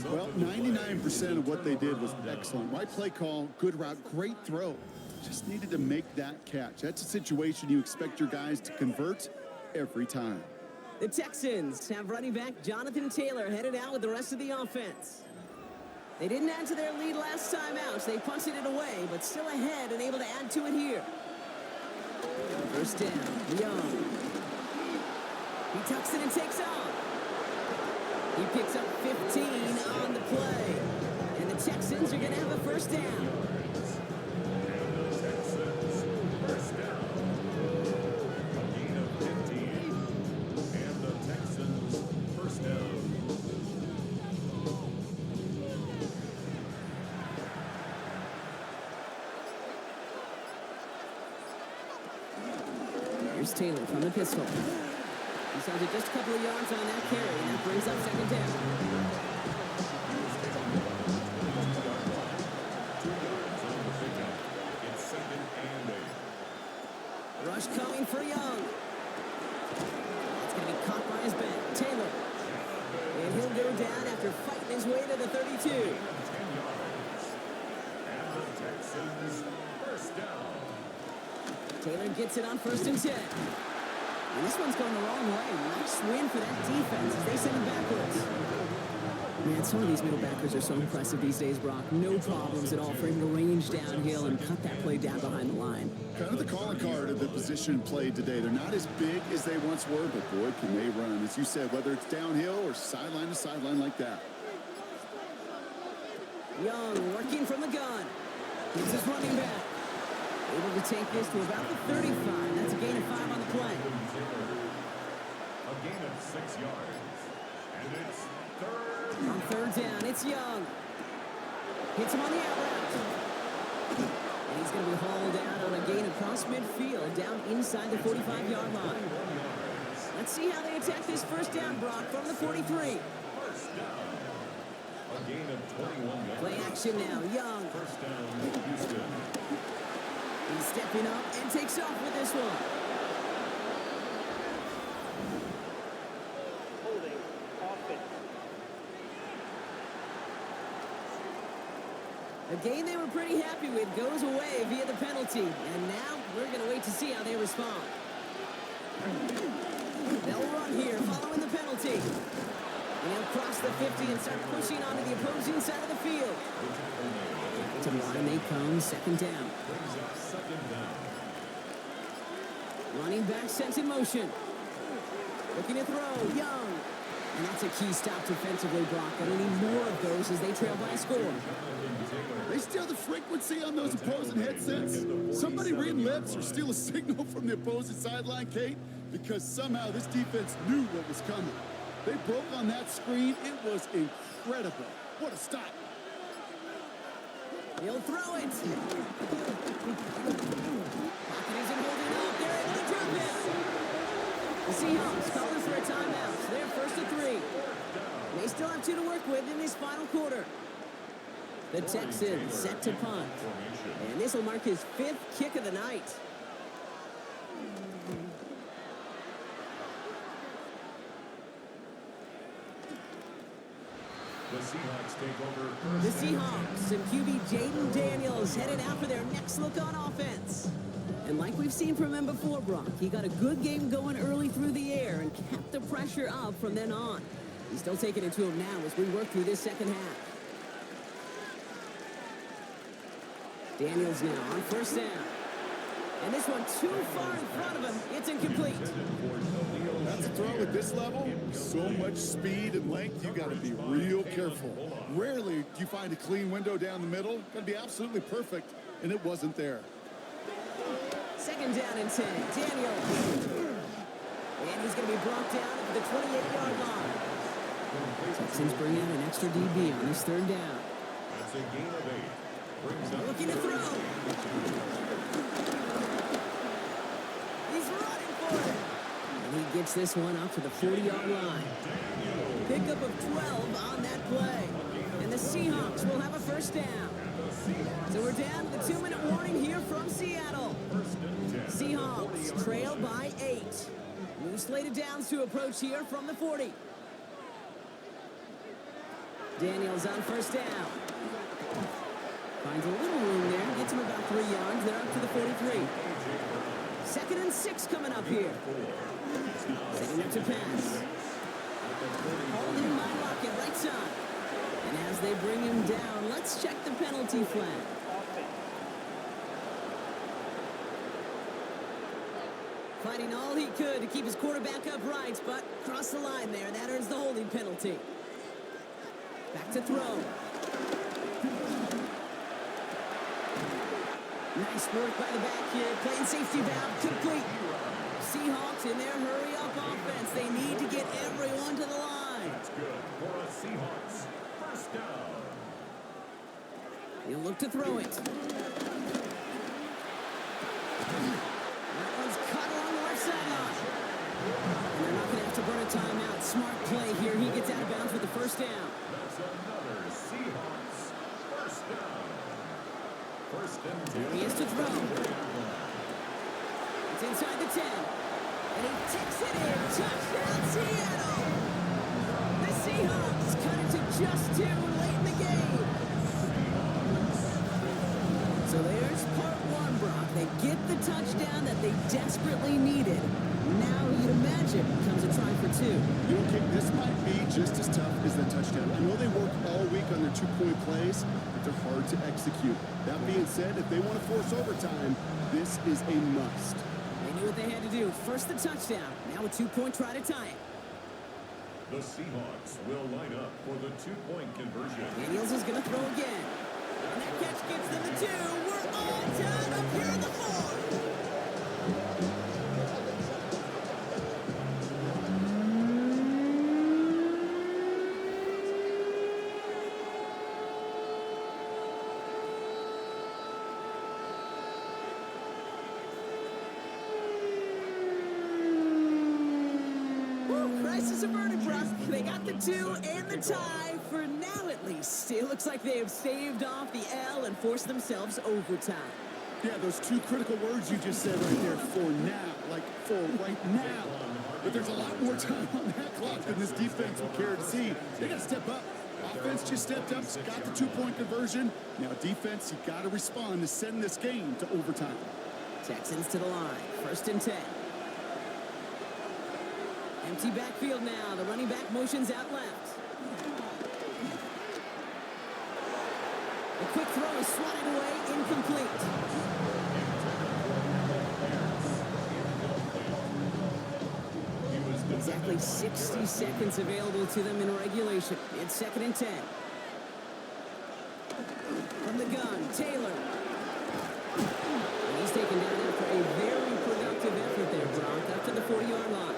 Well, 99% of what they did was excellent. Right play call, good route, great throw. Just needed to make that catch. That's a situation you expect your guys to convert every time. The Texans have running back Jonathan Taylor headed out with the rest of the offense. They didn't add to their lead last time out, so they punted it away, but still ahead and able to add to it here. First down, Young. He tucks it and takes off. He picks up 15 on the play. And the Texans are going to have a first down. And the Texans first down. A gain of 15. And the Texans first down. Here's Taylor from the pistol. He sends it just a couple of yards on that carry, and that brings up second down. 2 yards on the pickup. It's second and 8. Rush coming for Young. That's going to be caught by his back. Taylor. And he'll go down after fighting his way to the 32. 10 yards. And the Texans first down. Taylor gets it on first and 10. And this one's going the wrong way. Nice win for that defense as they send him backwards. Man, some of these middle backers are so impressive these days, Brock. No problems at all for him to range downhill and cut that play down behind the line. Kind of the calling card of the position played today. They're not as big as they once were, but boy, can they run. As you said, whether it's downhill or sideline to sideline like that. Young working from the gun. Here's his running back. Able to take this to about the 35. That's a gain of 5 on the play. A gain of 6 yards. And it's third. On third down, it's Young. Hits him on the out route. And he's going to be hauled down on a gain across midfield, down inside the 45-yard line. Let's see how they attack this first down, Brock, from the 43. First down. A gain of 21 yards. Play action now, Young. First down, Houston. He's stepping up and takes off with this one. Holding offense. A game they were pretty happy with goes away via the penalty. And now we're going to wait to see how they respond. They'll run here following the penalty. And he'll cross the 50 and start pushing onto the opposing side of the field. To the line they come, second down. Brings up second down. Running back sent in motion. Looking to throw, Young. And that's a key stop defensively, Brock. And we need more of those as they trail by a score. They steal the frequency on those opposing headsets. Somebody read lips or steal a signal from the opposing sideline, Kate, because somehow this defense knew what was coming. They broke on that screen. It was incredible. What a stop. He'll throw it. Pocket isn't holding up. They're able to drop it. The Seahawks calling for a timeout. So they're first to 3. They still have 2 to work with in this final quarter. The Texans set to punt. And this will mark his 5th kick of the night. The Seahawks take over. The Seahawks and QB Jaden Daniels headed out for their next look on offense. And like we've seen from him before, Brock, he got a good game going early through the air and kept the pressure up from then on. He's still taking it to him now as we work through this second half. Daniels now on first down. And this one too far in front of him. It's incomplete. That's a throw at this level. So much speed and length, you got to be real careful. Rarely do you find a clean window down the middle. Got to be absolutely perfect, and it wasn't there. Second down and 10. Daniels. And he's going to be brought down at the 28-yard line. Texans bring out an extra DB on this third down. That's a gain of 8. Brings up Looking to throw. He's running for it. And he gets this one up to the 40-yard line. Pickup of 12 on that play. And the Seahawks will have a first down. So we're down to the 2-minute warning here from Seattle. Seahawks trail by 8. New slated downs to approach here from the 40. Daniels on first down. Finds a little room there. Gets him about 3 yards. They're up to the 43. 2nd and 6 coming up here. Setting up to pass. Holding by Lockett, right side. And as they bring him down, let's check the penalty flag. Fighting all he could to keep his quarterback upright, but crossed the line there. That earns the holding penalty. Back to throw. Nice work by the back here. Playing safety valve complete. Seahawks in their hurry-up offense. They need to get everyone to the line. That's good for a Seahawks. First down. He'll look to throw it. That one's cut along the left sideline. And they're not going to have to burn a timeout. Smart play here. He gets out of bounds with the first down. That's another Seahawks. First down. First and 10. Here he is to throw. It's inside the 10. And he takes it in. Touchdown, Seattle. The Seahawks cut it to just 2 late in the game. So there's part 1, Brock. They get the touchdown that they desperately needed. Now you'd imagine catch it. Comes a try for 2. You know, Kate, this might be just as tough as the touchdown. I know they work all week on their 2-point plays, but they're hard to execute. That being said, if they want to force overtime, this is a must. They knew what they had to do. First the touchdown. Now a 2-point try to tie it. The Seahawks will line up for the 2-point conversion. Daniels is going to throw again. And that catch gets them the 2. We're all tied up here in the 4. Crisis averted, Brock. They got the 2 and the tie for now, at least. It looks like they have staved off the L and forced themselves overtime. Yeah, those 2 critical words you just said right there, for now, like for right now. But there's a lot more time on that clock than this defense would care to see. They got to step up. Offense just stepped up, got the 2-point conversion. Now defense, you got to respond to send this game to overtime. Texans to the line. First and 10. Empty backfield now. The running back motions out left. A quick throw is swatted away, incomplete. Exactly 60 seconds available to them in regulation. It's 2nd and 10. From the gun, Taylor. And he's taken down after a very productive effort there, Brock, up to the 40-yard line.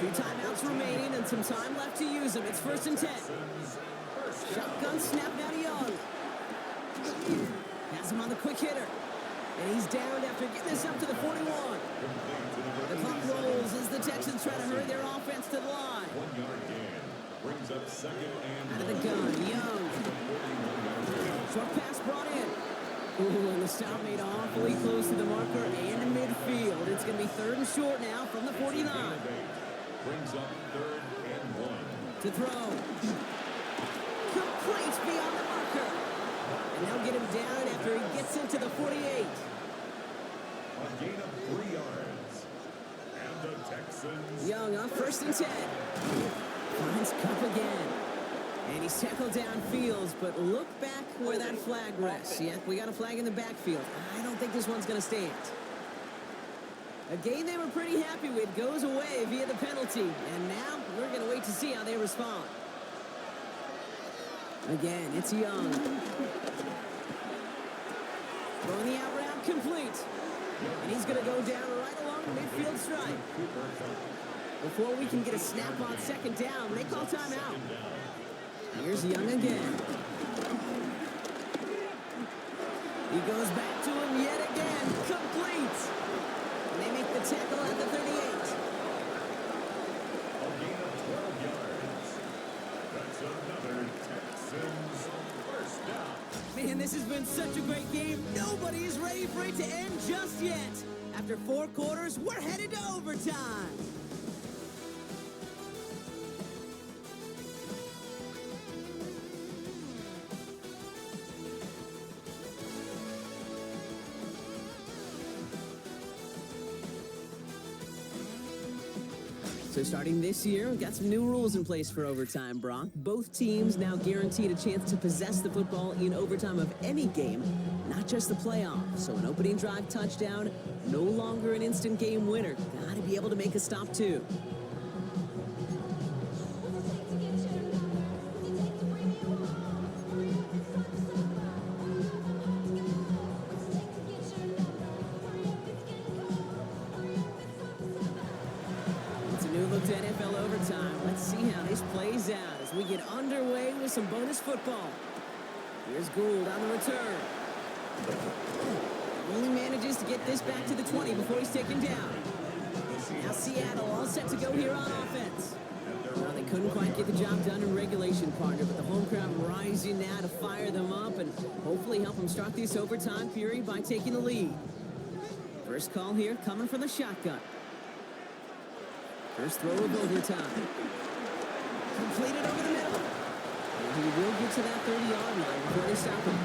2 timeouts remaining and some time left to use them. It's 1st and 10. Shotgun snap now to Young. Has him on the quick hitter. And he's down after getting this up to the 41. The clock rolls as the Texans try to hurry their offense to the line. 1-yard gain brings up 2nd and Out of the gun, Young. Short pass brought in. Ooh, and the stop made awfully close to the marker and in midfield. It's going to be 3rd and short now from the 49. brings up 3rd and 1. To throw. Complete beyond the marker. And they'll get him down after he gets into the 48. A gain of 3 yards. And the Texans. Young on 1st and 10. Finds Cup again. And he's tackled downfield, but look back where that flag rests. Yeah, we got a flag in the backfield. I don't think this one's going to stand. A game they were pretty happy with goes away via the penalty. And now we're going to wait to see how they respond. Again, it's Young. Throwing the out route complete. And he's going to go down right along the midfield stripe. Before we can get a snap on 2nd down, they call timeout. Here's Young again. He goes back to him yet again. Complete. And they make the tackle at the 38. A gain of 12 yards. That's another Texans first down. Man, this has been such a great game. Nobody is ready for it to end just yet. After 4 quarters, we're headed to overtime. So starting this year, we've got some new rules in place for overtime, Brock. Both teams now guaranteed a chance to possess the football in overtime of any game, not just the playoffs. So an opening drive touchdown, no longer an instant game winner. Got to be able to make a stop, too. To NFL overtime. Let's see how this plays out as we get underway with some bonus football. Here's Gould on the return. Only manages to get this back to the 20 before he's taken down. Now Seattle all set to go here on offense. Well, they couldn't quite get the job done in regulation, partner, but the home crowd rising now to fire them up and hopefully help them start this overtime period by taking the lead. First call here coming from the shotgun. First throw of overtime. Completed over the middle. And he will get to that 30-yard line before they stop him.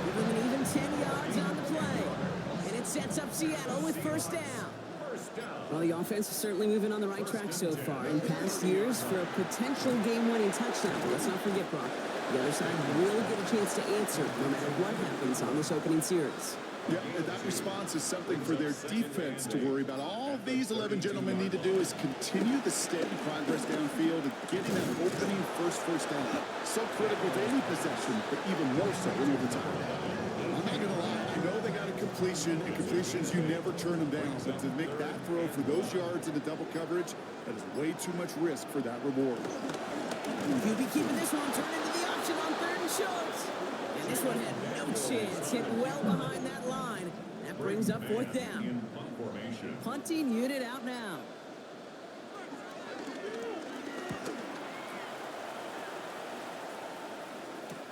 Give him an even 10 yards on the play. And it sets up Seattle with first down. First down. Well, the offense is certainly moving on the right track so far. In past years, for a potential game-winning touchdown, let's not forget, Brock, the other side will get a chance to answer no matter what happens on this opening series. Yeah, and that response is something for their defense to worry about. All these 11 gentlemen need to do is continue the steady progress downfield and getting that opening first down. So critical to any possession, but even more so in overtime. I'm not going to lie. I know they got a completion, and completions, you never turn them down. But to make that throw for those yards in the double coverage, that is way too much risk for that reward. You'll be keeping this one turned into the option on 3rd and short. And this one had no chance. Hit well behind that line. That brings up 4th down. Punting unit out now.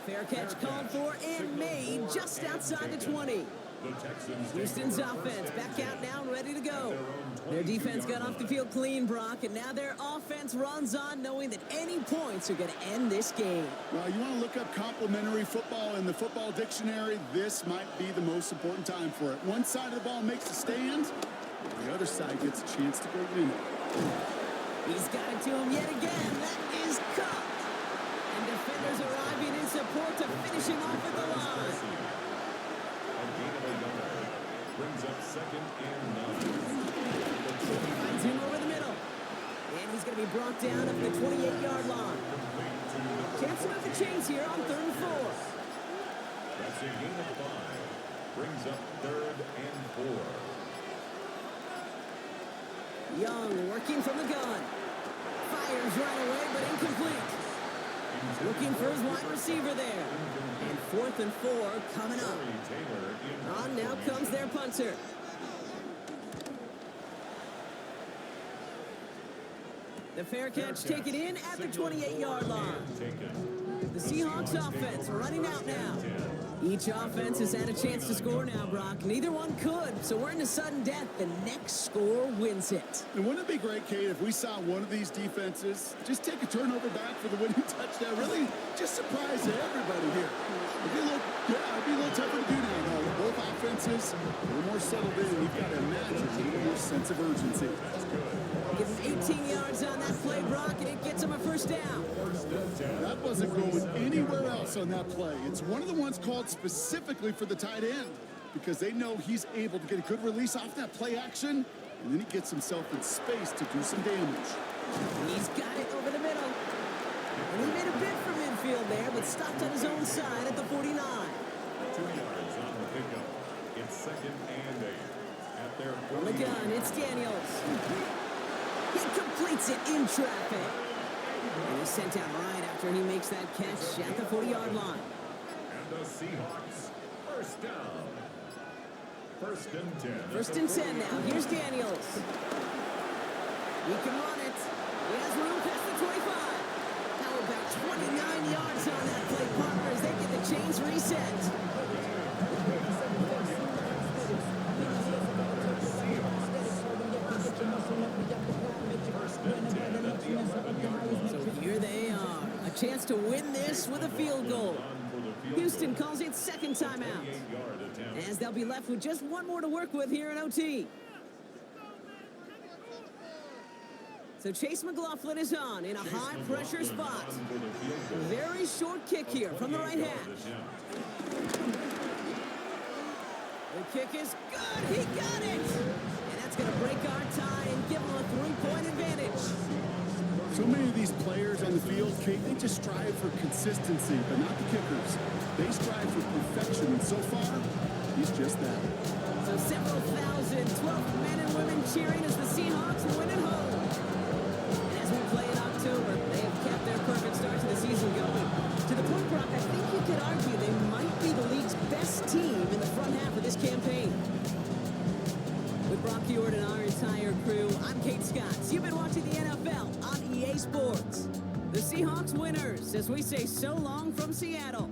Fair catch called for and made just outside the 20. Houston's offense back out now and ready to go. Their defense got off the field clean, Brock, and now their offense runs on knowing that any points are going to end this game. Well, you want to look up complimentary football in the football dictionary, this might be the most important time for it. One side of the ball makes a stand, the other side gets a chance to go win. He's got it to him yet again. That is cut. And defenders arriving in support to finish him off at the line. Brings up 2nd and 9. Finds him over the middle. And he's going to be brought down at the 28-yard line. Chance to move the chains here on 3rd and 4. That's a gain of 5. Brings up 3rd and 4. Young working from the gun. Fires right away, but incomplete. Looking for his wide receiver there. And 4th and 4 coming up. On now comes their punter. The fair catch taken in at the 28-yard line. The Seahawks offense running out now. Each offense has had a chance to score now, Brock. Neither one could, so we're in a sudden death. The next score wins it. And wouldn't it be great, Kate, if we saw one of these defenses just take a turnover back for the winning touchdown? Really just surprise everybody here. It'd be a little tougher to do now, though. Both offenses a little more settled in, and you've got to imagine a little more sense of urgency. Give him 18 yards on that play, Brock, and it gets him a 1st down. That wasn't going anywhere else on that play. It's one of the ones called specifically for the tight end because they know he's able to get a good release off that play action, and then he gets himself in space to do some damage. He's got it over the middle. And he made a bid for midfield there, but stopped on his own side at the 49. 2 yards on the pickup. It's 2nd and 8. At their On the gun, it's Daniels. He completes it in traffic. And he's sent out right after he makes that catch at the 40-yard line. And the Seahawks, 1st down. 1st and 10. 1st and 10 now. Here's Daniels. He can run it. He has room past the 25. Now about 29 yards on that play, partner, as they get the chains reset. So here they are. A chance to win this with a field goal. Houston calls it 2nd timeout, as they'll be left with just one more to work with here in OT. So Chase McLaughlin is on in a high-pressure spot. Very short kick here from the right hash. The kick is good. He got it. And that's going to break our tie and give him a 3-point advantage. So many of these players on the field, Kate, they just strive for consistency, but not the kickers. They strive for perfection, and so far, he's just that. So several thousand 12 men and women cheering as the Seahawks win at home. And as we play in October, they have kept their perfect start to the season going. To the point, Brock, I think you could argue they might be the league's best team in the front half of this campaign. With Brock Heward and our entire crew, I'm Kate Scott. You've been watching the NFL on EA Sports. The Seahawks winners, as we say so long from Seattle.